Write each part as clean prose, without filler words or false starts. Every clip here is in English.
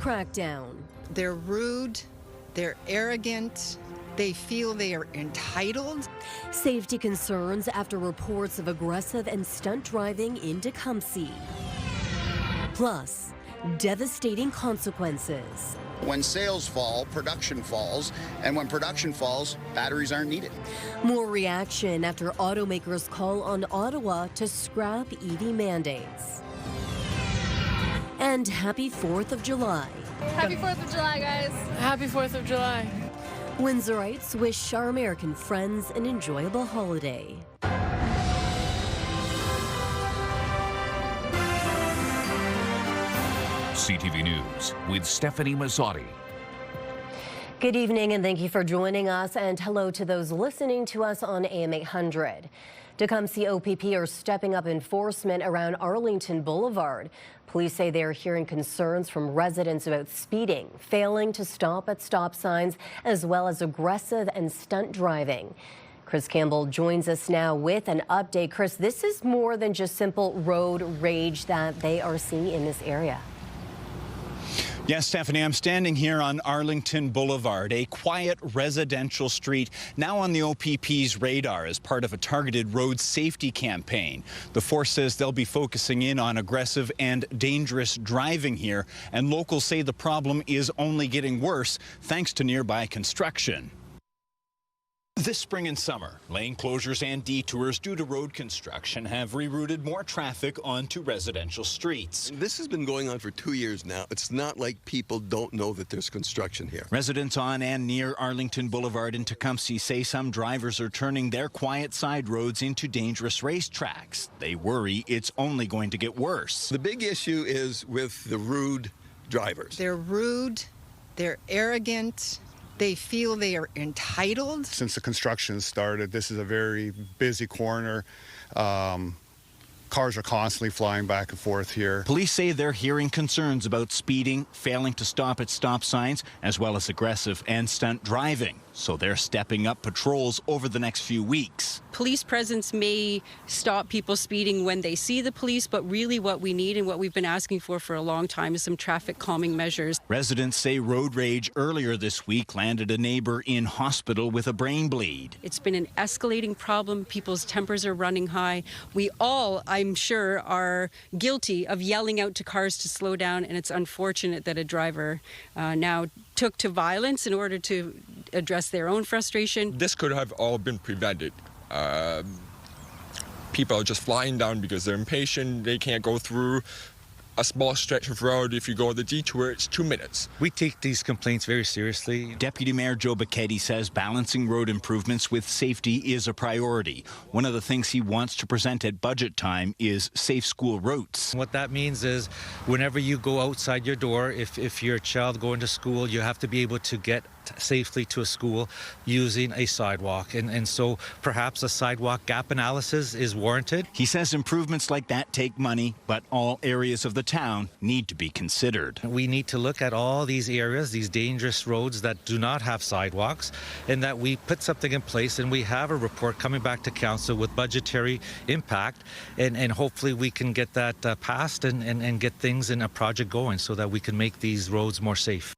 crackdown. They're rude, they're arrogant, they feel they are entitled. Safety concerns after reports of aggressive and stunt driving in Tecumseh. Plus, devastating consequences. When sales fall, production falls, and when production falls, batteries aren't needed. More reaction after automakers call on Ottawa to scrap EV mandates. And happy 4th of July. Happy 4th of July, guys. Happy 4th of July. Windsorites wish our American friends an enjoyable holiday. CTV News with Stefanie Masotti. Good evening and thank you for joining us, and hello to those listening to us on AM 800. Tecumseh OPP are stepping up enforcement around Arlington Boulevard. Police say they are hearing concerns from residents about speeding, failing to stop at stop signs, as well as aggressive and stunt driving. Chris Campbell joins us now with an update. Chris, this is more than just simple road rage that they are seeing in this area. Yes, Stephanie, I'm standing here on Arlington Boulevard, a quiet residential street now on the OPP's radar as part of a targeted road safety campaign. The force says they'll be focusing in on aggressive and dangerous driving here, and locals say the problem is only getting worse thanks to nearby construction. This spring and summer, lane closures and detours due to road construction have rerouted more traffic onto residential streets. This has been going on for 2 years now. It's not like people don't know that there's construction here. Residents on and near Arlington Boulevard in Tecumseh say some drivers are turning their quiet side roads into dangerous racetracks. They worry it's only going to get worse. The big issue is with the rude drivers. They're rude, they're arrogant, they feel they are entitled. Since the construction started, this is a very busy corner. Cars are constantly flying back and forth here. Police say they're hearing concerns about speeding, failing to stop at stop signs, as well as aggressive and stunt driving. So they're stepping up patrols over the next few weeks. Police presence may stop people speeding when they see the police, but really what we need and what we've been asking for a long time is some traffic calming measures. Residents say road rage earlier this week landed a neighbor in hospital with a brain bleed. It's been an escalating problem. People's tempers are running high. We all, I'm sure, are guilty of yelling out to cars to slow down, and it's unfortunate that a driver now took to violence in order to address their own frustration. This could have all been prevented. People are just flying down because they're impatient. They can't go through a small stretch of road. If you go the detour, it's 2 minutes. We take these complaints very seriously. Deputy Mayor Joe Bacchetti says balancing road improvements with safety is a priority. One of the things he wants to present at budget time is safe school routes. What that means is whenever you go outside your door, if you're a child going to school, you have to be able to get safely to a school using a sidewalk. And so perhaps a sidewalk gap analysis is warranted. He says improvements like that take money, but all areas of the town need to be considered. We need to look at all these areas, these dangerous roads that do not have sidewalks, and that we put something in place and we have a report coming back to council with budgetary impact, and hopefully we can get that passed and get things in a project going so that we can make these roads more safe.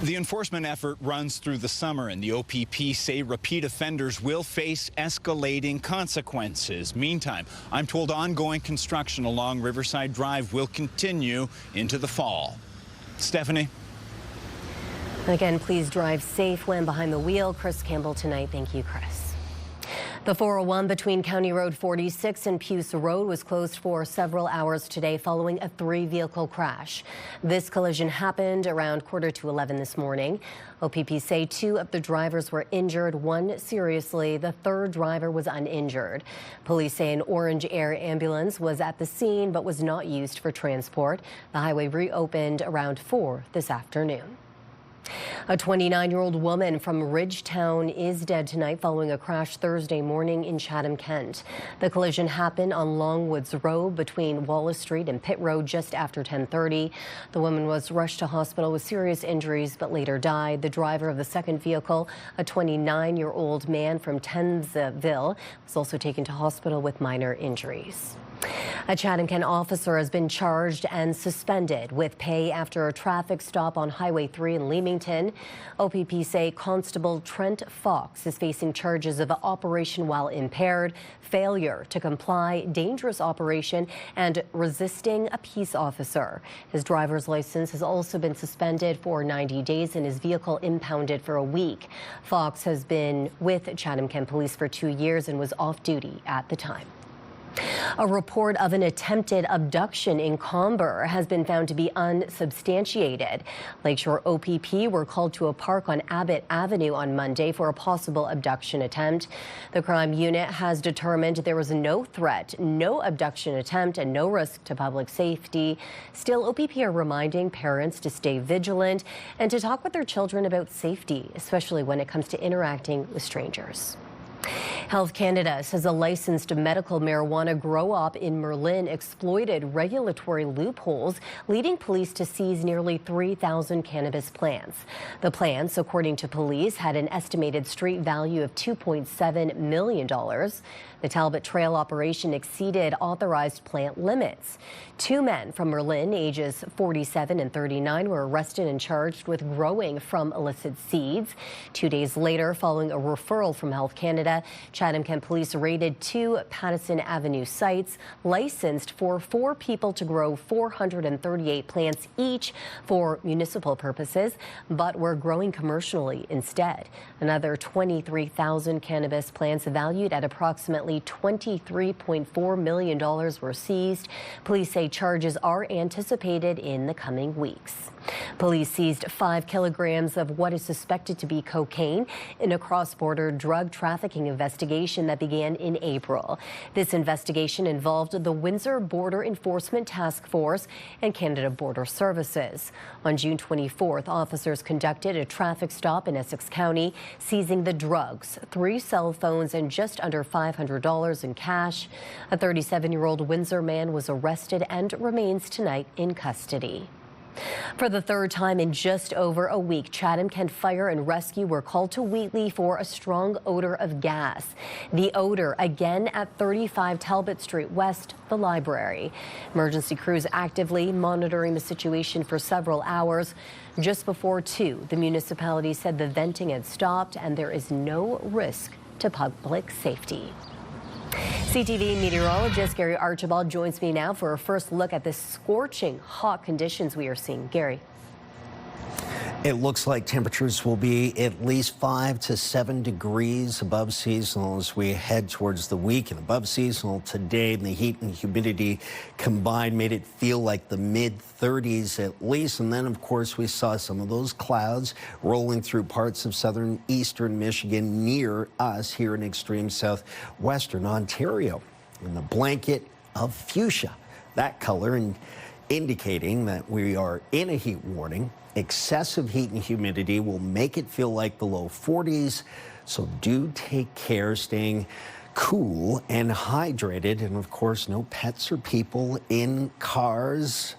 The enforcement effort runs through the summer, and the OPP say repeat offenders will face escalating consequences. Meantime, I'm told ongoing construction along Riverside Drive will continue into the fall. Stephanie? Again, please drive safe when behind the wheel. Chris Campbell tonight. Thank you, Chris. The 401 between County Road 46 and Puce Road was closed for several hours today following a 3-vehicle crash. This collision happened around 10:45 this morning. OPP say 2 of the drivers were injured, 1 seriously. The 3rd driver was uninjured. Police say an Orange Air ambulance was at the scene but was not used for transport. The highway reopened around 4 this afternoon. A 29-year-old woman from Ridgetown is dead tonight following a crash Thursday morning in Chatham, Kent. The collision happened on Longwoods Road between Wallace Street and Pitt Road just after 10:30. The woman was rushed to hospital with serious injuries but later died. The driver of the second vehicle, a 29-year-old man from Thamesville, was also taken to hospital with minor injuries. A Chatham-Kent officer has been charged and suspended with pay after a traffic stop on Highway 3 in Leamington. OPP say Constable Trent Fox is facing charges of operation while impaired, failure to comply, dangerous operation, and resisting a peace officer. His driver's license has also been suspended for 90 days and his vehicle impounded for a week. Fox has been with Chatham-Kent Police for 2 years and was off duty at the time. A report of an attempted abduction in Comber has been found to be unsubstantiated. Lakeshore OPP were called to a park on Abbott Avenue on Monday for a possible abduction attempt. The crime unit has determined there was no threat, no abduction attempt, and no risk to public safety. Still, OPP are reminding parents to stay vigilant and to talk with their children about safety, especially when it comes to interacting with strangers. Health Canada says a licensed medical marijuana grow-op in Merlin exploited regulatory loopholes, leading police to seize nearly 3,000 cannabis plants. The plants, according to police, had an estimated street value of $2.7 million. The Talbot Trail operation exceeded authorized plant limits. 2 men from Merlin, ages 47 and 39, were arrested and charged with growing from illicit seeds. 2 days later, following a referral from Health Canada, Chatham-Kent Police raided 2 Pattison Avenue sites licensed for 4 people to grow 438 plants each for municipal purposes, but were growing commercially instead. Another 23,000 cannabis plants valued at approximately $23.4 million were seized. Police say charges are anticipated in the coming weeks. Police seized 5 kilograms of what is suspected to be cocaine in a cross-border drug trafficking investigation that began in April. This investigation involved the Windsor Border Enforcement Task Force and Canada Border Services. On June 24th, officers conducted a traffic stop in Essex County, seizing the drugs, 3 cell phones, and just under $500 in cash. A 37-year-old Windsor man was arrested and remains tonight in custody. For the 3rd time in just over a week, Chatham-Kent Fire and Rescue were called to Wheatley for a strong odor of gas. The odor again at 35 Talbot Street West, the library. Emergency crews actively monitoring the situation for several hours. Just before 2, the municipality said the venting had stopped and there is no risk to public safety. CTV meteorologist Gary Archibald joins me now for a first look at the scorching hot conditions we are seeing. Gary. It looks like temperatures will be at least 5 to 7 degrees above seasonal as we head towards the weekend. Above seasonal today, and the heat and humidity combined made it feel like the mid-30s at least. And then, of course, we saw some of those clouds rolling through parts of southern eastern Michigan near us here in extreme southwestern Ontario. And a blanket of fuchsia, that color, and indicating that we are in a heat warning. Excessive heat and humidity will make it feel like the low 40s, so do take care staying cool and hydrated. And of course, no pets or people in cars.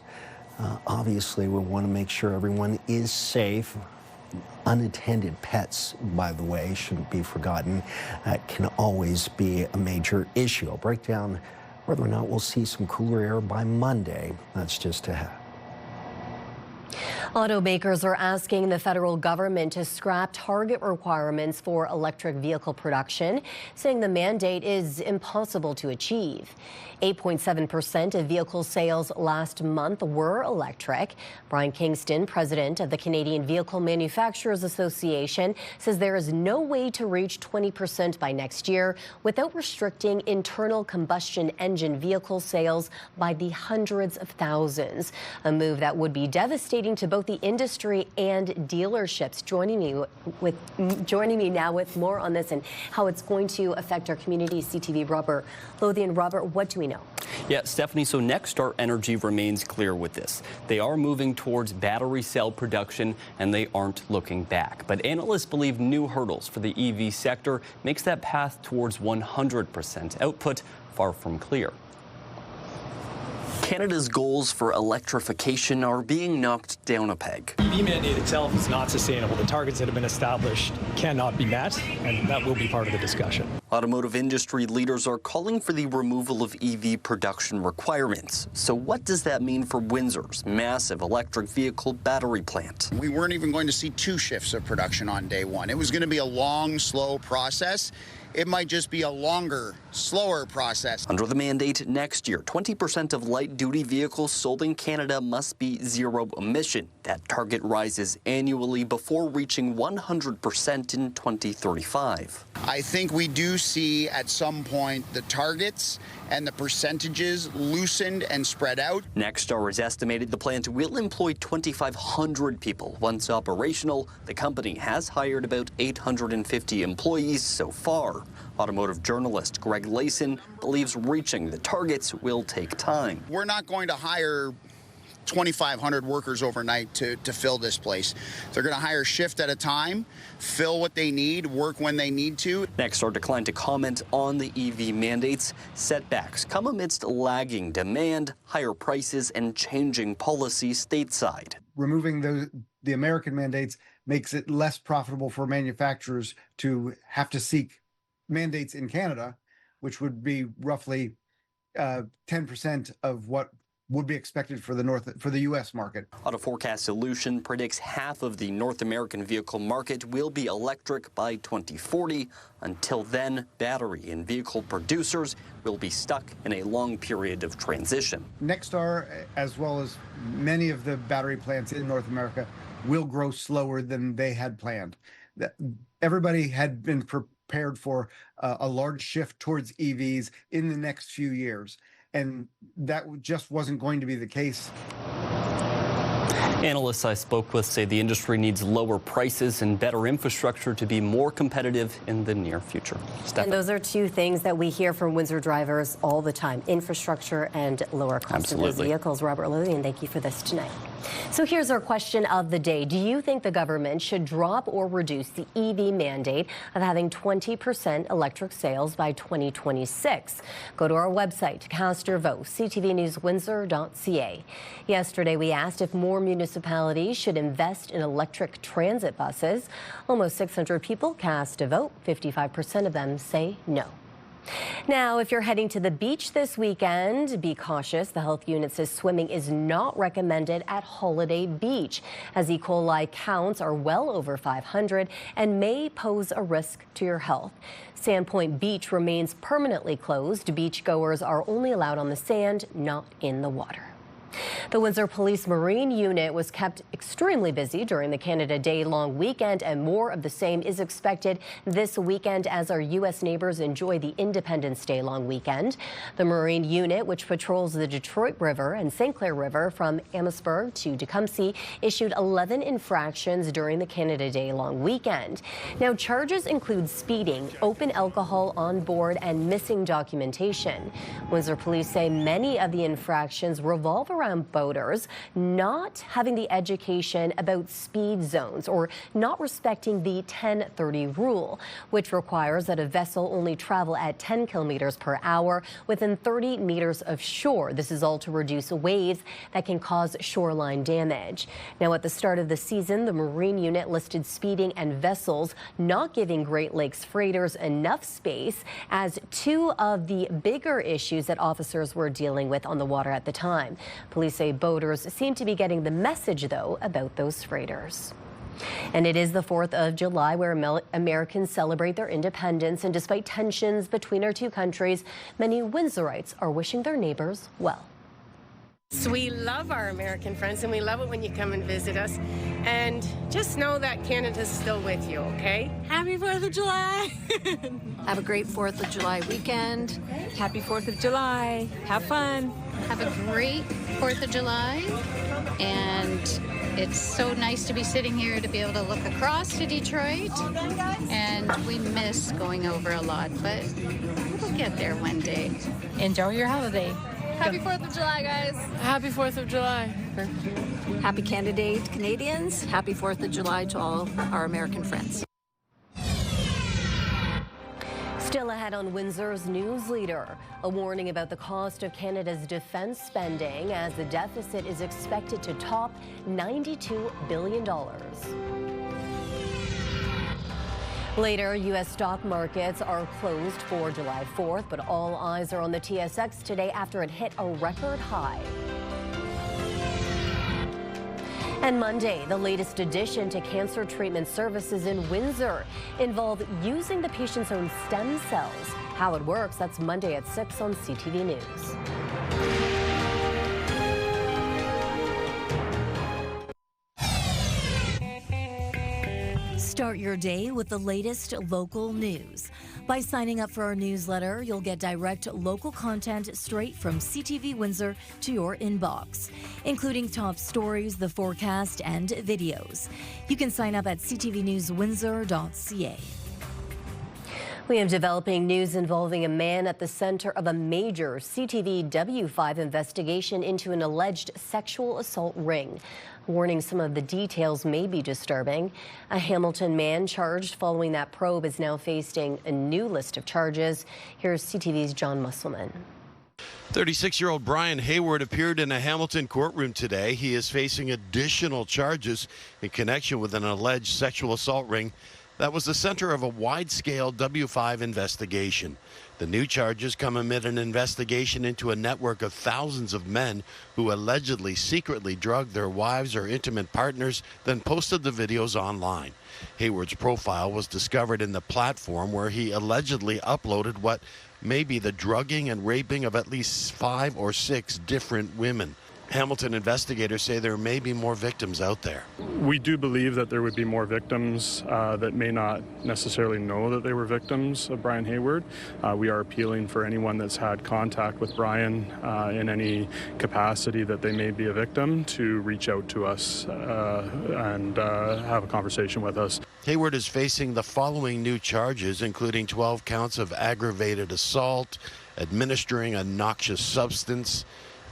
Obviously, we want to make sure everyone is safe. Unattended pets, by the way, shouldn't be forgotten. That can always be a major issue. I'll break down whether or not we'll see some cooler air by Monday. That's just ahead. Automakers are asking the federal government to scrap target requirements for electric vehicle production, saying the mandate is impossible to achieve. 8.7% of vehicle sales last month were electric. Brian Kingston, president of the Canadian Vehicle Manufacturers Association, says there is no way to reach 20% by next year without restricting internal combustion engine vehicle sales by the hundreds of thousands, a move that would be devastating to both the industry and dealerships. Joining me now with more on this and how it's going to affect our community, CTV Robert Lothian. Robert, what do we know? Yeah, Stephanie, so Nexstar Energy remains clear with this. They are moving towards battery cell production and they aren't looking back. But analysts believe new hurdles for the EV sector makes that path towards 100% output far from clear. Canada's goals for electrification are being knocked down a peg. The EV mandate itself is not sustainable. The targets that have been established cannot be met, and that will be part of the discussion. Automotive industry leaders are calling for the removal of EV production requirements. So what does that mean for Windsor's massive electric vehicle battery plant? We weren't even going to see 2 shifts of production on day one. It was going to be a long, slow process. It might just be a longer, slower process. Under the mandate next year, 20% of light-duty vehicles sold in Canada must be zero emission. That target rises annually before reaching 100% in 2035. I think we do see at some point the targets and the percentages loosened and spread out. Nexstar has estimated the plant will employ 2,500 people. Once operational, the company has hired about 850 employees so far. Automotive journalist Greg Layson believes reaching the targets will take time. We're not going to hire 2,500 workers overnight to fill this place. They're going to hire shift at a time, fill what they need, work when they need to. Nexstar declined to comment on the EV mandates. Setbacks come amidst lagging demand, higher prices, and changing policy stateside. Removing the American mandates makes it less profitable for manufacturers to have to seek mandates in Canada, which would be roughly 10% of what would be expected for the U.S. market. Auto Forecast Solution predicts half of the North American vehicle market will be electric by 2040. Until then, battery and vehicle producers will be stuck in a long period of transition. Nexstar, as well as many of the battery plants in North America, will grow slower than they had planned. Everybody had been prepared for a large shift towards EVs in the next few years, and that just wasn't going to be the case. Analysts I spoke with say the industry needs lower prices and better infrastructure to be more competitive in the near future. Stefanie. And those are 2 things that we hear from Windsor drivers all the time: infrastructure and lower cost of those vehicles. Robert Lillian, thank you for this tonight. So here's our question of the day. Do you think the government should drop or reduce the EV mandate of having 20% electric sales by 2026? Go to our website to cast your vote, ctvnewswindsor.ca. Yesterday, we asked if more municipalities should invest in electric transit buses. Almost 600 people cast a vote. 55% of them say no. Now, if you're heading to the beach this weekend, be cautious. The health unit says swimming is not recommended at Holiday Beach, as E. coli counts are well over 500 and may pose a risk to your health. Sandpoint Beach remains permanently closed. Beachgoers are only allowed on the sand, not in the water. The Windsor Police Marine Unit was kept extremely busy during the Canada Day long weekend, and more of the same is expected this weekend as our U.S. neighbors enjoy the Independence Day long weekend. The Marine Unit, which patrols the Detroit River and St. Clair River from Amherstburg to Tecumseh, issued 11 infractions during the Canada Day long weekend. Now, charges include speeding, open alcohol on board, and missing documentation. Windsor police say many of the infractions revolve around boaters not having the education about speed zones or not respecting the 10:30 rule, which requires that a vessel only travel at 10 kilometers per hour within 30 meters of shore. This is all to reduce waves that can cause shoreline damage. Now, at the start of the season, the Marine Unit listed speeding and vessels not giving Great Lakes freighters enough space as 2 of the bigger issues that officers were dealing with on the water at the time. Police say boaters seem to be getting the message, though, about those freighters. And it is the 4th of July, where Americans celebrate their independence. And despite tensions between our 2 countries, many Windsorites are wishing their neighbors well. So we love our American friends, and we love it when you come and visit us. And just know that Canada's still with you, okay? Happy 4th of July! Have a great 4th of July weekend. Happy 4th of July. Have fun. Have a great 4th of July. And it's so nice to be sitting here to be able to look across to Detroit. And we miss going over a lot, but we'll get there one day. Enjoy your holiday. Happy 4th of July, guys. Happy 4th of July. Happy Canada Day to Canadians. Happy 4th of July to all our American friends. Still Still ahead on Windsor's news leader, a warning about the cost of Canada's defense spending as the deficit is expected to top $92 billion. Later, U.S. stock markets are closed for July 4th, but all eyes are on the TSX today after it hit a record high. And Monday, the latest addition to cancer treatment services in Windsor involve using the patient's own stem cells. How it works, that's Monday at 6 on CTV News. Start your day with the latest local news. By signing up for our newsletter, you'll get direct local content straight from CTV Windsor to your inbox, including top stories, the forecast, and videos. You can sign up at ctvnewswindsor.ca. We have developing news involving a man at the center of a major CTV W5 investigation into an alleged sexual assault ring. Warning, some of the details may be disturbing. A Hamilton man charged following that probe is now facing a new list of charges. Here's CTV's John Musselman. 36-year-old Brian Hayward appeared in a Hamilton courtroom today. He is facing additional charges in connection with an alleged sexual assault ring that was the center of a wide-scale W5 investigation. The new charges come amid an investigation into a network of thousands of men who allegedly secretly drugged their wives or intimate partners, then posted the videos online. Hayward's profile was discovered in the platform where he allegedly uploaded what may be the drugging and raping of at least 5 or 6 different women. Hamilton investigators say there may be more victims out there. We do believe that there would be more victims that may not necessarily know that they were victims of Brian Hayward. We are appealing for anyone that's had contact with Brian in any capacity that they may be a victim to reach out to us and have a conversation with us. Hayward is facing the following new charges, including 12 counts of aggravated assault, administering a noxious substance,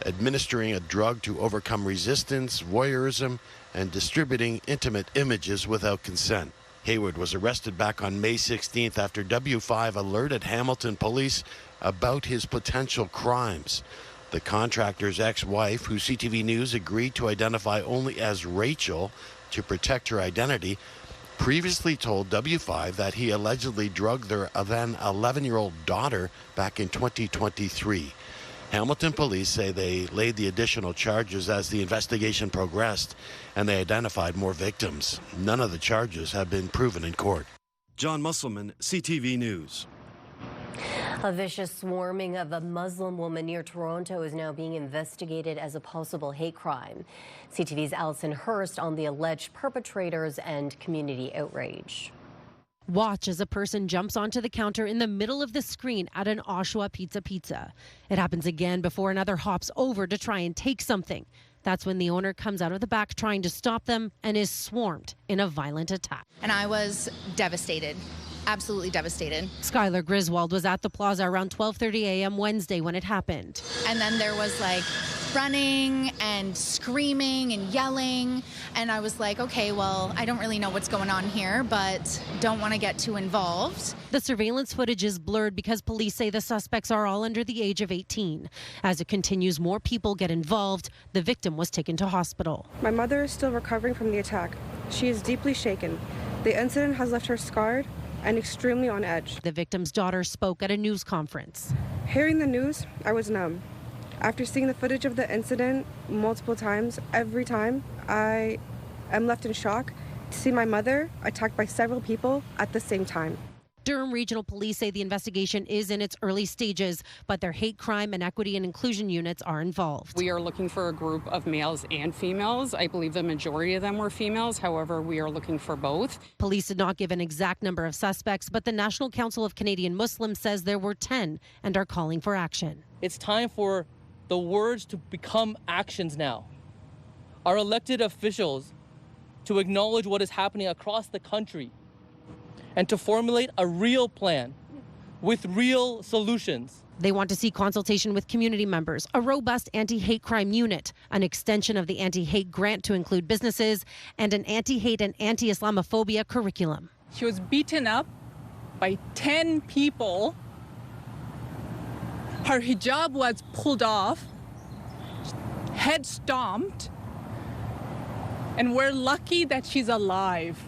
administering a drug to overcome resistance, voyeurism, and distributing intimate images without consent. Hayward was arrested back on May 16th after W5 alerted Hamilton police about his potential crimes. The contractor's ex-wife, who CTV News agreed to identify only as Rachel to protect her identity, previously told W5 that he allegedly drugged their then 11-year-old daughter back in 2023. Hamilton police say they laid the additional charges as the investigation progressed, and they identified more victims. None of the charges have been proven in court. John Musselman, CTV News. A vicious swarming of a Muslim woman near Toronto is now being investigated as a possible hate crime. CTV's Alison Hurst on the alleged perpetrators and community outrage. Watch as a person jumps onto the counter in the middle of the screen at an Oshawa Pizza. It happens again before another hops over to try and take something. That's when the owner comes out of the back trying to stop them and is swarmed in a violent attack. And I was devastated. Absolutely devastated. Skylar Griswold was at the plaza around 12:30 a.m. Wednesday when it happened. And then there was like running and screaming and yelling. And I was like, okay, well, I don't really know what's going on here, but don't want to get too involved. The surveillance footage is blurred because police say the suspects are all under the age of 18. As it continues, more people get involved. The victim was taken to hospital. My mother is still recovering from the attack. She is deeply shaken. The incident has left her scarred and extremely on edge. The victim's daughter spoke at a news conference. Hearing the news, I was numb. After seeing the footage of the incident multiple times, every time, I am left in shock to see my mother attacked by several people at the same time. Durham Regional Police say the investigation is in its early stages, but their hate crime and equity and inclusion units are involved. We are looking for a group of males and females. I believe the majority of them were females. However, we are looking for both. Police did not give an exact number of suspects, but the National Council of Canadian Muslims says there were 10 and are calling for action. It's time for the words to become actions now. Our elected officials to acknowledge what is happening across the country and to formulate a real plan with real solutions. They want to see consultation with community members, a robust anti-hate crime unit, an extension of the anti-hate grant to include businesses, and an anti-hate and anti-Islamophobia curriculum. She was beaten up by 10 people Her hijab was pulled off, head stomped, and we're lucky that she's alive.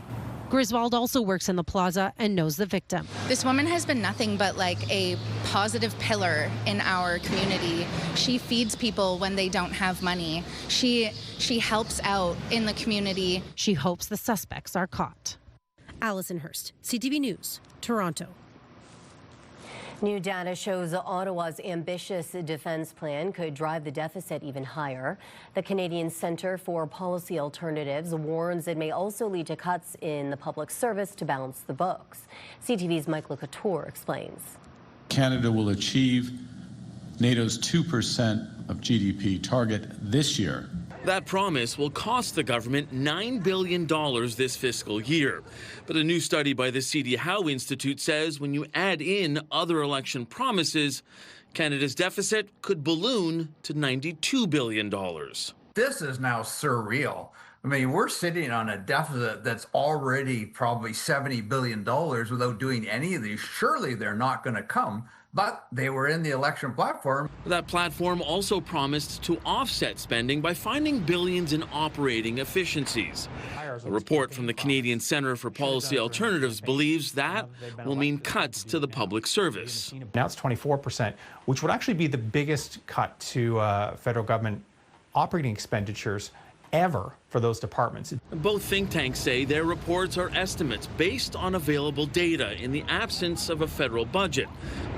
Griswold also works in the plaza and knows the victim. This woman has been nothing but like a positive pillar in our community. She feeds people when they don't have money. She helps out in the community. She hopes the suspects are caught. Allison Hurst, CTV News, Toronto. New data shows Ottawa's ambitious defense plan could drive the deficit even higher. The Canadian Centre for Policy Alternatives warns it may also lead to cuts in the public service to balance the books. CTV's Mike Couture explains. Canada will achieve NATO's 2% of GDP target this year. That promise will cost the government $9 billion this fiscal year. But a new study by the C.D. Howe Institute says when you add in other election promises, Canada's deficit could balloon to $92 billion. This is now surreal. I mean, we're sitting on a deficit that's already probably $70 billion without doing any of these. Surely they're not going to come. But they were in the election platform. That platform also promised to offset spending by finding billions in operating efficiencies. A report from the Canadian Centre for Policy Alternatives believes that will mean cuts to the public service. Now it's 24%, which would actually be the biggest cut to federal government operating expenditures ever for those departments. Both think tanks say their reports are estimates based on available data in the absence of a federal budget,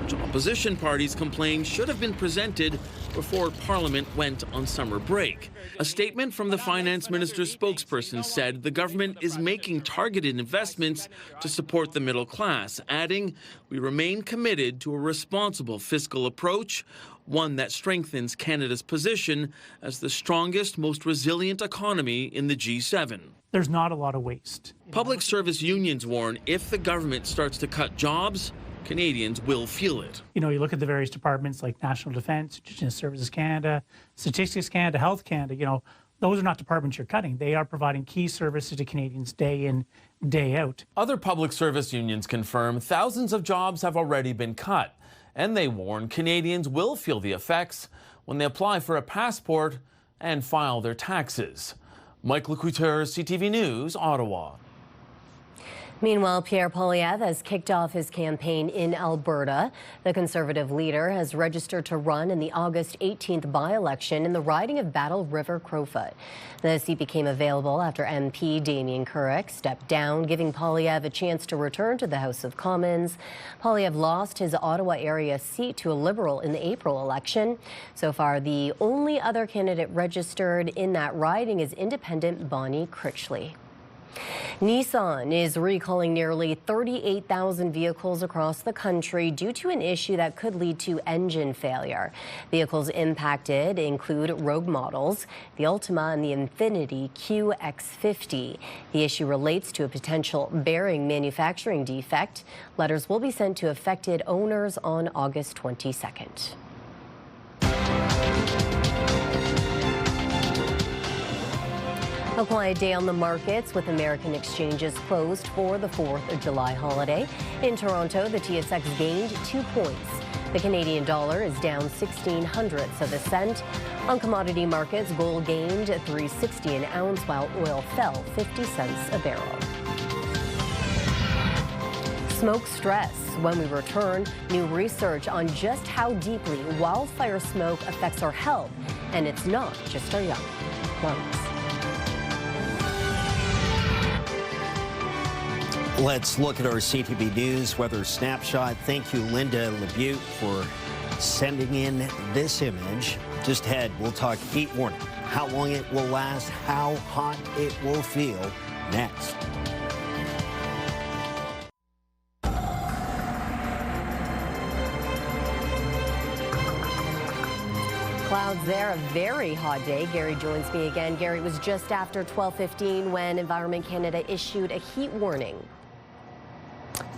which opposition parties complain should have been presented before Parliament went on summer break. A statement from the finance minister's spokesperson said the government is making targeted investments to support the middle class, adding, "We remain committed to a responsible fiscal approach, one that strengthens Canada's position as the strongest, most resilient economy in the G7. There's not a lot of waste. Public service unions warn if the government starts to cut jobs, Canadians will feel it. You know, you look at the various departments like National Defence, Indigenous Services Canada, Statistics Canada, Health Canada, you know, those are not departments you're cutting. They are providing key services to Canadians day in, day out. Other public service unions confirm thousands of jobs have already been cut, and they warn Canadians will feel the effects when they apply for a passport and file their taxes. Mike Couture, CTV News, Ottawa. Meanwhile, Pierre Poilievre has kicked off his campaign in Alberta. The Conservative leader has registered to run in the August 18th by-election in the riding of Battle River Crowfoot. The seat became available after MP Damien Couric stepped down, giving Poilievre a chance to return to the House of Commons. Poilievre lost his Ottawa area seat to a Liberal in the April election. So far, the only other candidate registered in that riding is independent Bonnie Critchley. Nissan is recalling nearly 38,000 vehicles across the country due to an issue that could lead to engine failure. Vehicles impacted include Rogue models, the Altima and the Infiniti QX50. The issue relates to a potential bearing manufacturing defect. Letters will be sent to affected owners on August 22nd. A quiet day on the markets with American exchanges closed for the 4th of July holiday. In Toronto, the TSX gained 2 points. The Canadian dollar is down 0.16 of a cent. On commodity markets, gold gained $3.60 an ounce while oil fell 50 cents a barrel. Smoke stress. When we return, new research on just how deeply wildfire smoke affects our health. And it's not just our young lungs. Let's look at our CTV News weather snapshot. Thank you, Linda LeBute, for sending in this image. Just ahead, we'll talk heat warning, how long it will last, how hot it will feel next. Clouds there, a very hot day. Gary joins me again. Gary, it was just after 12:15 when Environment Canada issued a heat warning.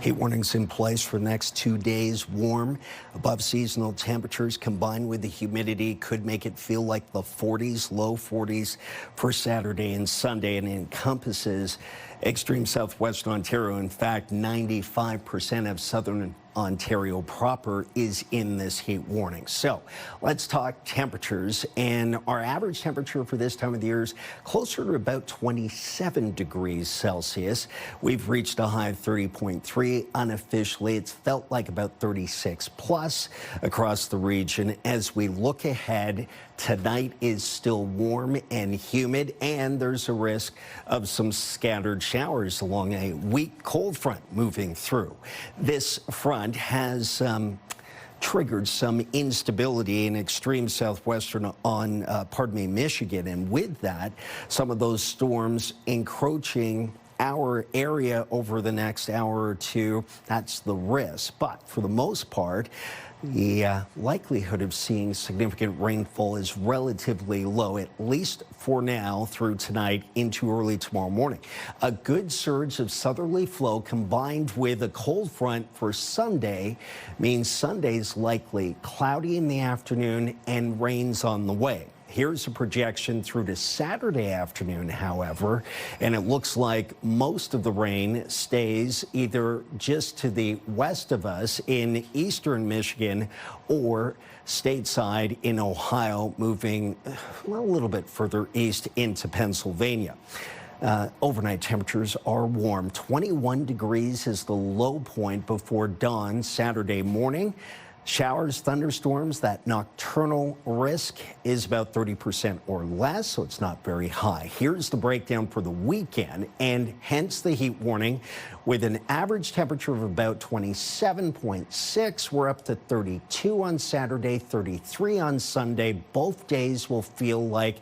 Heat warnings in place for the next 2 days. Warm, above seasonal temperatures combined with the humidity could make it feel like the 40s, low 40s for Saturday and Sunday, and encompasses extreme southwestern Ontario. In fact, 95% of southern Ontario proper is in this heat warning. So let's talk temperatures. And our average temperature for this time of the year is closer to about 27 degrees Celsius. We've reached a high of 30.3. Unofficially, it's felt like about 36 plus across the region. As we look ahead, tonight is still warm and humid, and there's a risk of some scattered showers along a weak cold front moving through. This front has triggered some instability in extreme southwestern Michigan, and with that, some of those storms encroaching our area over the next hour or two. That's the risk. But for the most part, the likelihood of seeing significant rainfall is relatively low, at least for now, through tonight into early tomorrow morning. A good surge of southerly flow combined with a cold front for Sunday means Sunday's likely cloudy in the afternoon and rains on the way. Here's a projection through to Saturday afternoon, however, and it looks like most of the rain stays either just to the west of us in eastern Michigan or stateside in Ohio, moving a little bit further east into Pennsylvania. Overnight temperatures are warm. 21 degrees is the low point before dawn Saturday morning. Showers, thunderstorms, that nocturnal risk is about 30% or less, so it's not very high. Here's the breakdown for the weekend, and hence the heat warning. With an average temperature of about 27.6, we're up to 32 on Saturday, 33 on Sunday. Both days will feel like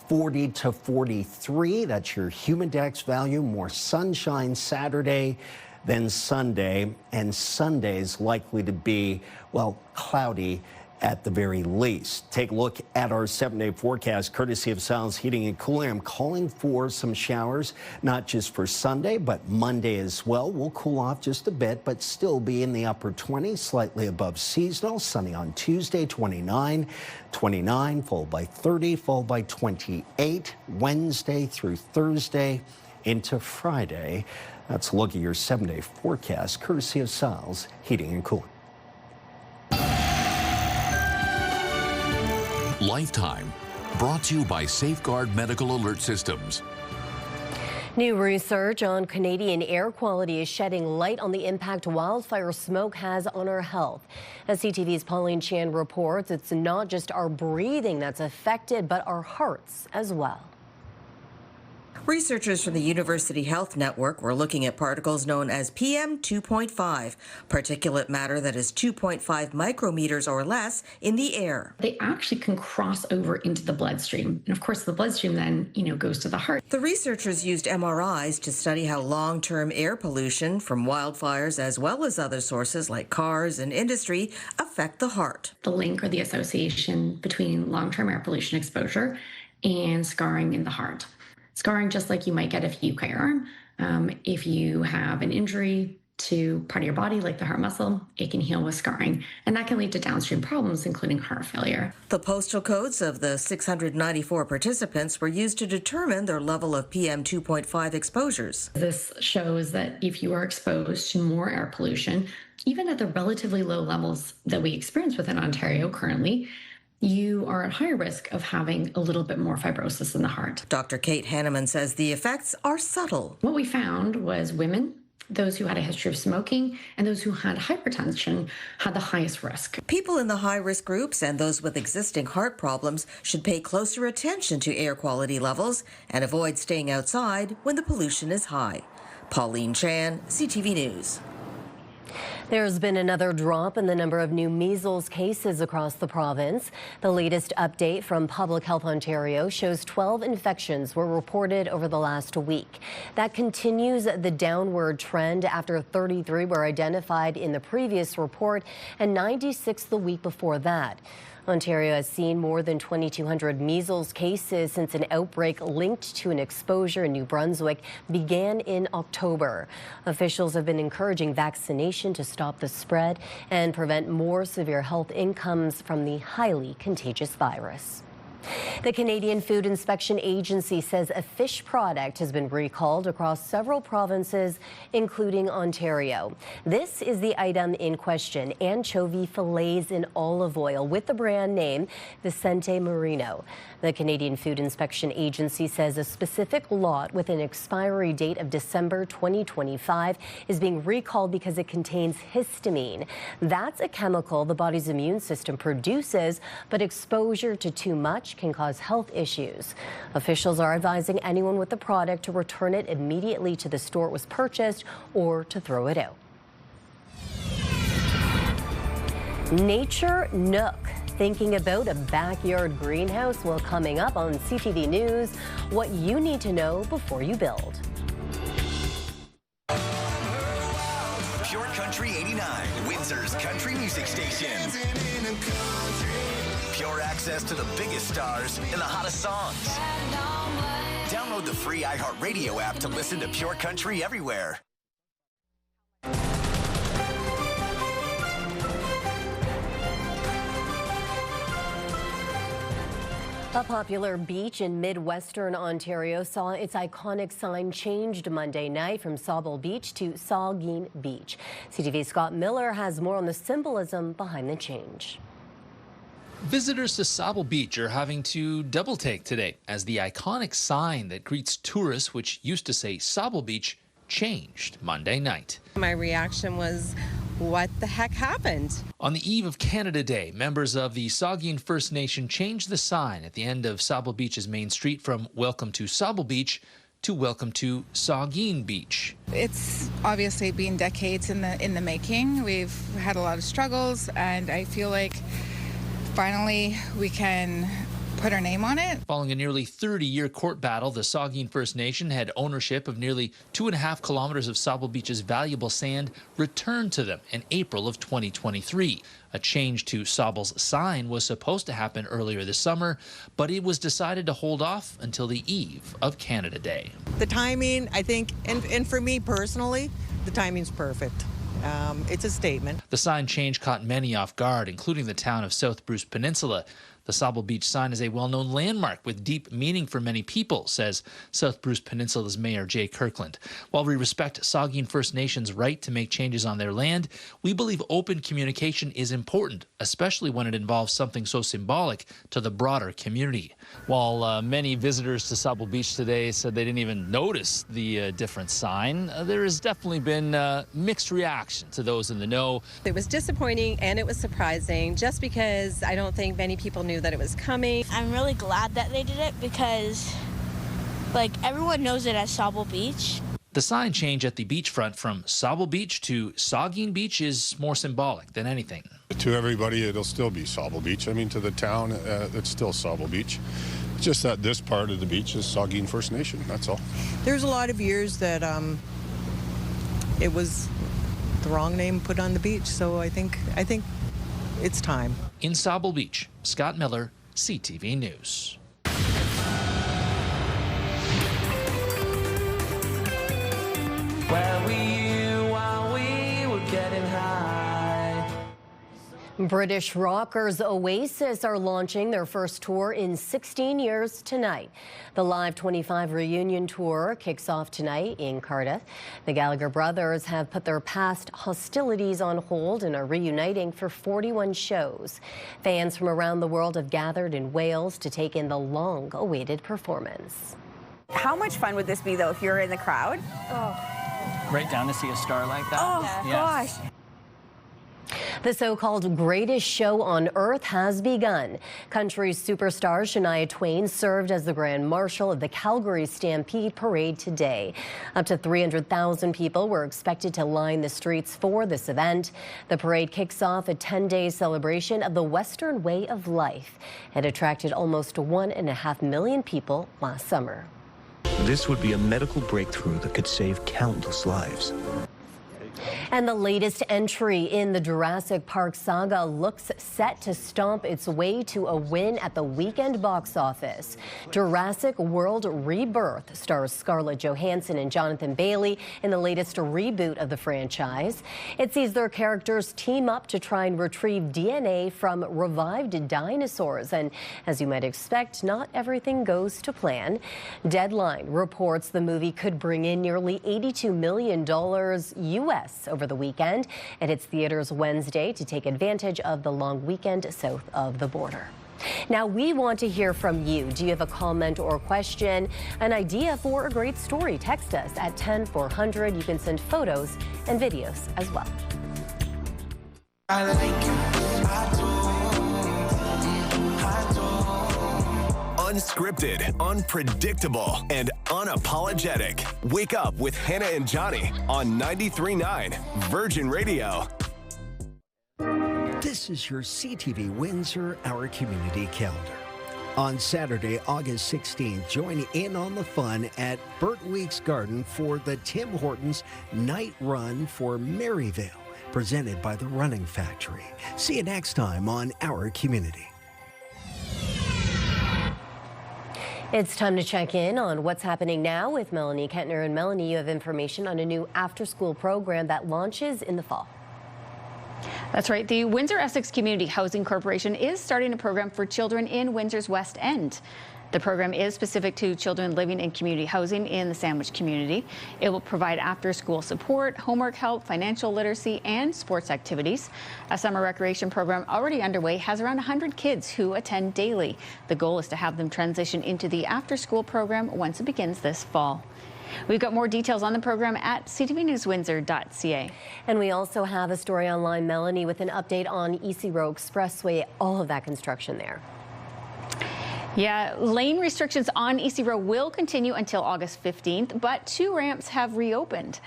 40 to 43. That's your humidex value. More sunshine Saturday than Sunday, and Sunday's likely to be, well, cloudy at the very least. Take a look at our 7-day forecast, courtesy of Sal's Heating and Cooling. I'm calling for some showers, not just for Sunday, but Monday as well. We'll cool off just a bit, but still be in the upper 20s, slightly above seasonal. Sunny on Tuesday, 29, followed by 30, followed by 28, Wednesday through Thursday into Friday. That's a look at your 7-day forecast, courtesy of Sal's Heating and Cooling. Lifetime, brought to you by Safeguard Medical Alert Systems. New research on Canadian air quality is shedding light on the impact wildfire smoke has on our health. As CTV's Pauline Chan reports, it's not just our breathing that's affected, but our hearts as well. Researchers from the University Health Network were looking at particles known as PM 2.5, particulate matter that is 2.5 micrometers or less in the air. They actually can cross over into the bloodstream. And of course, the bloodstream then, goes to the heart. The researchers used MRIs to study how long-term air pollution from wildfires as well as other sources like cars and industry affect the heart. The link or the association between long-term air pollution exposure and scarring in the heart. Scarring, just like you might get if you cut your arm. If you have an injury to part of your body, like the heart muscle, it can heal with scarring. And that can lead to downstream problems, including heart failure. The postal codes of the 694 participants were used to determine their level of PM 2.5 exposures. This shows that if you are exposed to more air pollution, even at the relatively low levels that we experience within Ontario currently, you are at higher risk of having a little bit more fibrosis in the heart. Dr. Kate Hanneman says the effects are subtle. What we found was women, those who had a history of smoking, and those who had hypertension had the highest risk. People in the high-risk groups and those with existing heart problems should pay closer attention to air quality levels and avoid staying outside when the pollution is high. Pauline Chan, CTV News. There's been another drop in the number of new measles cases across the province. The latest update from Public Health Ontario shows 12 infections were reported over the last week. That continues the downward trend after 33 were identified in the previous report and 96 the week before that. Ontario has seen more than 2,200 measles cases since an outbreak linked to an exposure in New Brunswick began in October. Officials have been encouraging vaccination to stop the spread and prevent more severe health outcomes from the highly contagious virus. The Canadian Food Inspection Agency says a fish product has been recalled across several provinces, including Ontario. This is the item in question, anchovy fillets in olive oil with the brand name Vicente Marino. The Canadian Food Inspection Agency says a specific lot with an expiry date of December 2025 is being recalled because it contains histamine. That's a chemical the body's immune system produces, but exposure to too much can cause health issues. Officials are advising anyone with the product to return it immediately to the store it was purchased or to throw it out. Nature Nook. Thinking about a backyard greenhouse? Well, coming up on CTV News, what you need to know before you build. Pure Country 89, Windsor's country music station. Pure access to the biggest stars and the hottest songs. Download the free iHeartRadio app to listen to Pure Country everywhere. A popular beach in Midwestern Ontario saw its iconic sign changed Monday night from Sauble Beach to Saugeen Beach. CTV's Scott Miller has more on the symbolism behind the change. Visitors to Sauble Beach are having to double take today as the iconic sign that greets tourists, which used to say Sauble Beach, changed Monday night. My reaction was, what the heck happened? On the eve of Canada Day, members of the Saugeen First Nation changed the sign at the end of Sauble Beach's main street from Welcome to Sauble Beach to Welcome to Saugeen Beach. It's obviously been decades in the making. We've had a lot of struggles, and I feel like finally we can put our name on it. Following a nearly 30-year court battle, the Saugeen First Nation had ownership of nearly 2.5 kilometers of Sauble Beach's valuable sand returned to them in April of 2023. A change to Sauble's sign was supposed to happen earlier this summer, but it was decided to hold off until the eve of Canada Day. The timing, I think, and for me personally, the timing's perfect. It's a statement. The sign change caught many off guard, including the town of South Bruce Peninsula. The Sauble Beach sign is a well-known landmark with deep meaning for many people, says South Bruce Peninsula's Mayor Jay Kirkland. While we respect Saugeen First Nation's right to make changes on their land, we believe open communication is important, especially when it involves something so symbolic to the broader community. While many visitors to Sauble Beach today said they didn't even notice the different sign, there has definitely been mixed reaction to those in the know. It was disappointing and it was surprising just because I don't think many people knew that it was coming. I'm really glad that they did it because, like, everyone knows it as Sauble Beach. The sign change at the beachfront from Sauble Beach to Saugeen Beach is more symbolic than anything. To everybody, it'll still be Sauble Beach. I mean, to the town, it's still Sauble Beach. It's just that this part of the beach is Saugeen First Nation, that's all. There's a lot of years that it was the wrong name put on the beach, so I think it's time. In Sauble Beach, Scott Miller, CTV News. Where were you while we were getting high? British rockers Oasis are launching their first tour in 16 years tonight. The Live 25 reunion tour kicks off tonight in Cardiff. The Gallagher brothers have put their past hostilities on hold and are reuniting for 41 shows. Fans from around the world have gathered in Wales to take in the long-awaited performance. How much fun would this be, though, if you're in the crowd? Right down to see a star like that. Oh, gosh. The so-called greatest show on earth has begun. Country superstar Shania Twain served as the Grand Marshal of the Calgary Stampede Parade today. Up to 300,000 people were expected to line the streets for this event. The parade kicks off a 10-day celebration of the Western way of life. It attracted almost 1.5 million people last summer. This would be a medical breakthrough that could save countless lives. And the latest entry in the Jurassic Park saga looks set to stomp its way to a win at the weekend box office. Jurassic World Rebirth stars Scarlett Johansson and Jonathan Bailey in the latest reboot of the franchise. It sees their characters team up to try and retrieve DNA from revived dinosaurs. And as you might expect, not everything goes to plan. Deadline reports the movie could bring in nearly $82 million U.S. over the weekend. It hits theaters Wednesday to take advantage of the long weekend south of the border. Now, we want to hear from you. Do you have a comment or question, an idea for a great story? Text us at 10400. You can send photos and videos as well. I like it. I do. Unscripted, unpredictable, and unapologetic. Wake up with Hannah and Johnny on 93.9 Virgin Radio. This is your CTV Windsor, our community calendar. On Saturday, August 16th, join in on the fun at Burt Weeks Garden for the Tim Hortons Night Run for Maryvale, presented by the Running Factory. See you next time on Our Community. It's time to check in on what's happening now with Melanie Kentner. And Melanie, you have information on a new after-school program that launches in the fall. That's right. The Windsor-Essex Community Housing Corporation is starting a program for children in Windsor's West End. The program is specific to children living in community housing in the Sandwich community. It will provide after-school support, homework help, financial literacy, and sports activities. A summer recreation program already underway has around 100 kids who attend daily. The goal is to have them transition into the after-school program once it begins this fall. We've got more details on the program at ctvnewswindsor.ca. And we also have a story online, Melanie, with an update on EC Row Expressway, all of that construction there. Yeah, lane restrictions on EC Row will continue until August 15th, but 2 ramps have reopened.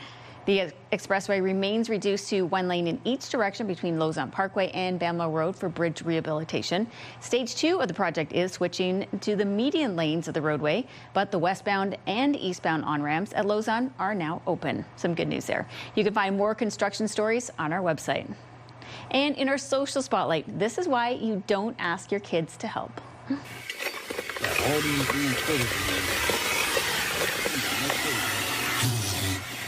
The expressway remains reduced to 1 lane in each direction between Lausanne Parkway and Bamlow Road for bridge rehabilitation. Stage 2 of the project is switching to the median lanes of the roadway, but the westbound and eastbound on-ramps at Lausanne are now open. Some good news there. You can find more construction stories on our website. And in our social spotlight, this is why you don't ask your kids to help.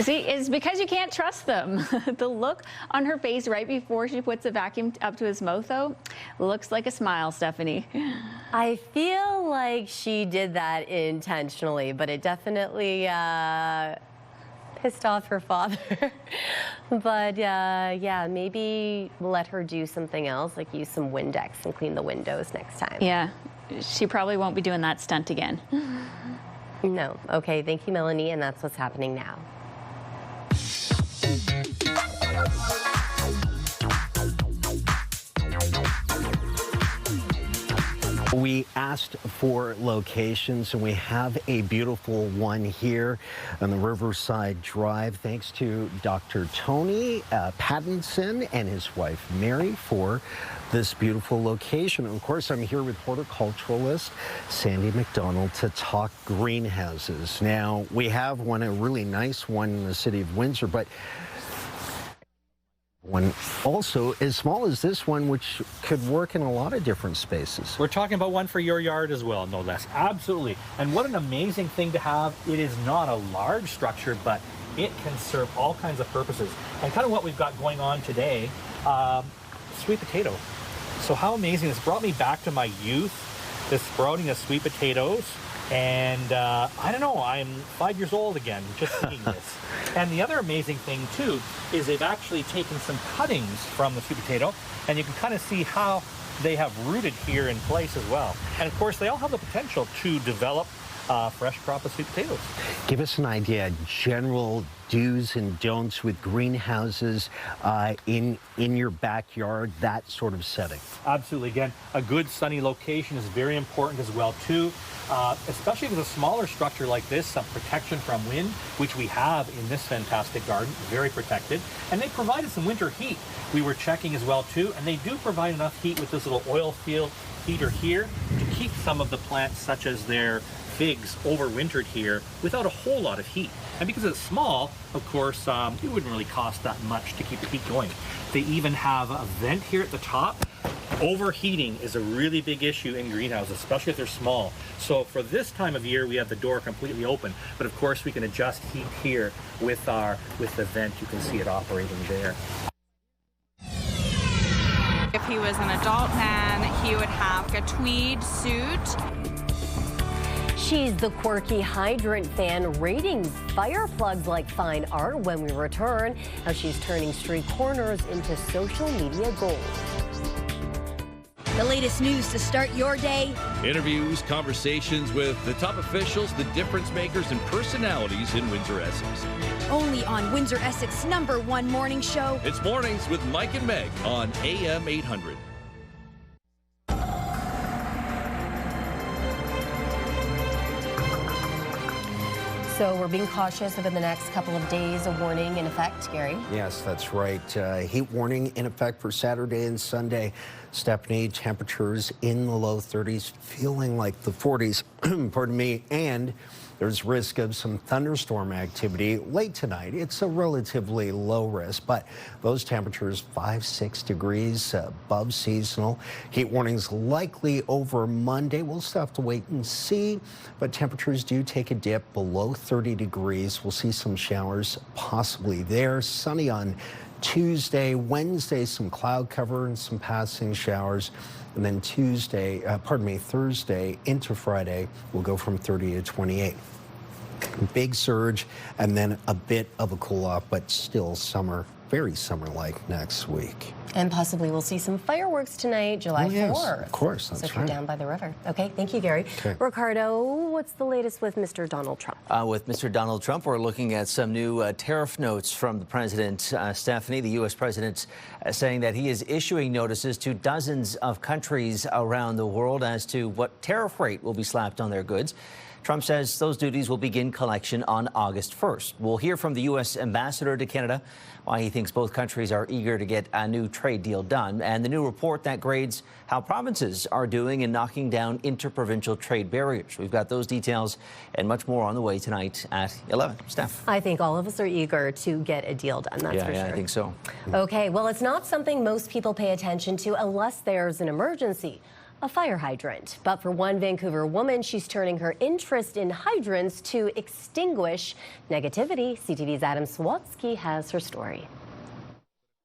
See, it's because you can't trust them. The look on her face right before she puts the vacuum up to his mouth, though, looks like a smile, Stefanie. I feel like she did that intentionally, but it definitely pissed off her father. But yeah, maybe let her do something else, like use some Windex and clean the windows next time. Yeah, she probably won't be doing that stunt again. No. Okay, thank you, Melanie, and that's what's happening now. We asked for locations, and we have a beautiful one here on the Riverside Drive. Thanks to Dr. Tony Pattinson and his wife Mary for this beautiful location. And of course, I'm here with horticulturalist Sandy McDonald to talk greenhouses. Now, we have one, a really nice one in the city of Windsor, but one also as small as this one, which could work in a lot of different spaces. We're talking about one for your yard as well, no less. Absolutely. And what an amazing thing to have. It is not a large structure, but it can serve all kinds of purposes. And kind of what we've got going on today, sweet potato. So how amazing. This brought me back to my youth, this sprouting of sweet potatoes. And I don't know, I'm 5 years old again, just seeing this. And the other amazing thing, too, is they've actually taken some cuttings from the sweet potato, and you can kind of see how they have rooted here in place as well. And, of course, they all have the potential to develop fresh crop of sweet potatoes. Give us an idea, general do's and don'ts with greenhouses in your backyard, that sort of setting. Absolutely. Again, a good sunny location is very important as well, too. Especially with a smaller structure like this, some protection from wind, which we have in this fantastic garden, very protected. And they provided some winter heat. We were checking as well, too, and they do provide enough heat with this little oil field heater here to keep some of the plants, such as their figs overwintered here without a whole lot of heat. And because it's small, of course, it wouldn't really cost that much to keep the heat going. They even have a vent here at the top. Overheating is a really big issue in greenhouses, especially if they're small. So for this time of year, we have the door completely open, but of course we can adjust heat here with the vent. You can see it operating there. If he was an adult man, he would have a tweed suit. She's the quirky hydrant fan rating fire plugs like fine art when we return. How she's turning street corners into social media gold. The latest news to start your day. Interviews, conversations with the top officials, the difference makers, and personalities in Windsor, Essex. Only on Windsor, Essex #1 morning show. It's Mornings with Mike and Meg on AM 800. So we're being cautious over the next couple of days. A warning in effect, Gary. Yes, that's right. Heat warning in effect for Saturday and Sunday. Stefanie, temperatures in the low 30s, feeling like the 40s, pardon me, and there's risk of some thunderstorm activity late tonight. It's a relatively low risk, but those temperatures 5-6 degrees above seasonal. Heat warnings likely over Monday. We'll still have to wait and see, but temperatures do take a dip below 30 degrees. We'll see some showers possibly there. Sunny on Tuesday, Wednesday, some cloud cover and some passing showers. And then Thursday into Friday, we'll go from 30 to 28. Big surge and then a bit of a cool off, but still summer, very summer-like next week. And possibly we'll see some fireworks tonight, July 4th. Yes, of course, that's so if you're right. down by the river. Okay, thank you, Gary. Okay. Ricardo, what's the latest with Mr. Donald Trump? With Mr. Donald Trump, we're looking at some new tariff notes from the president, Stefanie, the U.S. president, saying that he is issuing notices to dozens of countries around the world as to what tariff rate will be slapped on their goods. Trump says those duties will begin collection on August 1st. We'll hear from the U.S. ambassador to Canada why he thinks both countries are eager to get a new trade deal done, and the new report that grades how provinces are doing in knocking down interprovincial trade barriers. We've got those details and much more on the way tonight at 11. Steph. I think all of us are eager to get a deal done, that's for sure. Yeah, I think so. Okay, well, it's not something most people pay attention to unless there's an emergency. A fire hydrant. But for one Vancouver woman, she's turning her interest in hydrants to extinguish negativity. CTV's Adam Swatsky has her story.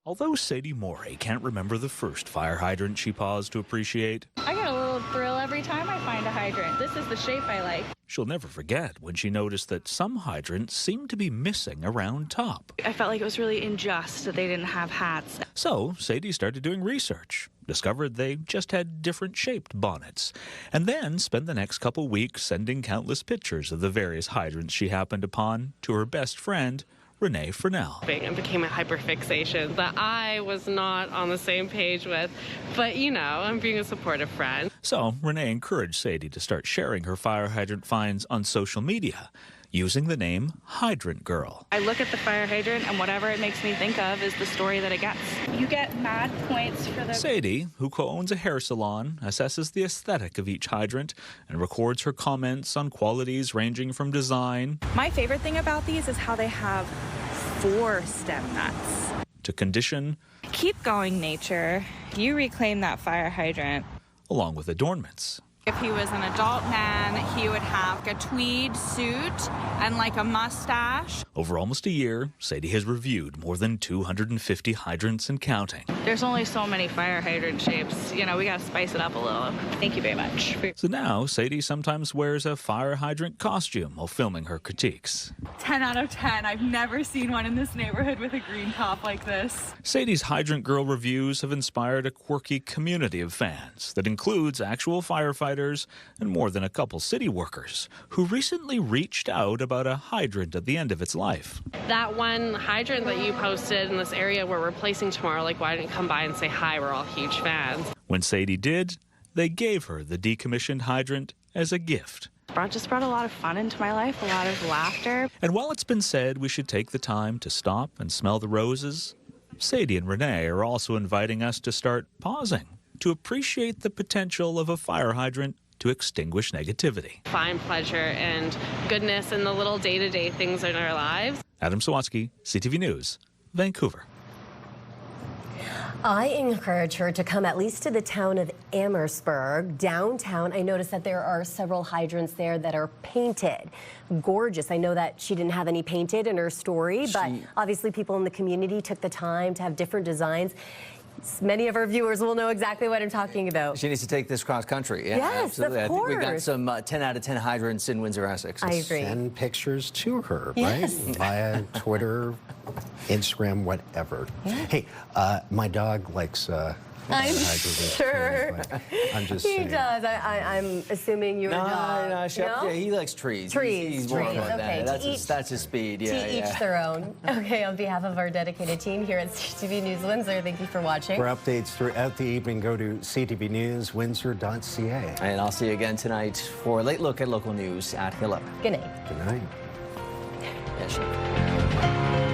Although Sadie Morey can't remember the first fire hydrant she paused to appreciate, I get a little thrill every time I find a hydrant. This is the shape I like. she'll never forget when she noticed that some hydrants seemed to be missing around top. I felt like it was really unjust that they didn't have hats. So Sadie started doing research, discovered they just had different shaped bonnets, and then spent the next couple weeks sending countless pictures of the various hydrants she happened upon to her best friend, Renee Furnell. It became a hyperfixation that I was not on the same page with, but you know, I'm being a supportive friend. So Renee encouraged Sadie to start sharing her fire hydrant finds on social media, using the name Hydrant Girl. I look at the fire hydrant and whatever it makes me think of is the story that it gets. You get mad points for the... Sadie, who co-owns a hair salon, assesses the aesthetic of each hydrant and records her comments on qualities ranging from design... My favorite thing about these is how they have 4 stem nuts. ...to condition... Keep going, nature. You reclaim that fire hydrant. ...along with adornments. If he was an adult man, he would have a tweed suit and like a mustache. Over almost a year, Sadie has reviewed more than 250 hydrants and counting. There's only so many fire hydrant shapes. You know, we got to spice it up a little. Thank you very much. So now, Sadie sometimes wears a fire hydrant costume while filming her critiques. 10 out of 10. I've never seen one in this neighborhood with a green top like this. Sadie's Hydrant Girl reviews have inspired a quirky community of fans that includes actual firefighters and more than a couple city workers who recently reached out about a hydrant at the end of its life. That one hydrant that you posted in this area we're replacing tomorrow, like, why didn't you come by and say hi? We're all huge fans. When Sadie did, they gave her the decommissioned hydrant as a gift. Just brought a lot of fun into my life, a lot of laughter. And while it's been said we should take the time to stop and smell the roses, Sadie and Renee are also inviting us to start pausing to appreciate the potential of a fire hydrant to extinguish negativity. Find pleasure and goodness in the little day-to-day things in our lives. Adam Sawatsky, CTV News, Vancouver. I encourage her to come at least to the town of Amherstburg, downtown. I noticed that there are several hydrants there that are painted. Gorgeous. I know that she didn't have any painted in her story, but obviously people in the community took the time to have different designs. Many of our viewers will know exactly what I'm talking about. She needs to take this cross country. Yeah, yes, absolutely. of course. I think we got some 10 out of 10 hydrants in Windsor, Essex. I agree. Send pictures to her, yes. right? Via Twitter, Instagram, whatever. Yeah. Hey, my dog likes I'm sure. I'm just he saying. does. I'm assuming your dog. No, yeah, he likes trees. Trees. He's more about Okay. that. That's his speed. Yeah, to each their own. Okay, on behalf of our dedicated team here at CTV News Windsor, thank you for watching. For updates throughout the evening, go to ctvnewswindsor.ca. And I'll see you again tonight for a late look at local news at 11. Good night. Good night. Yes, sure.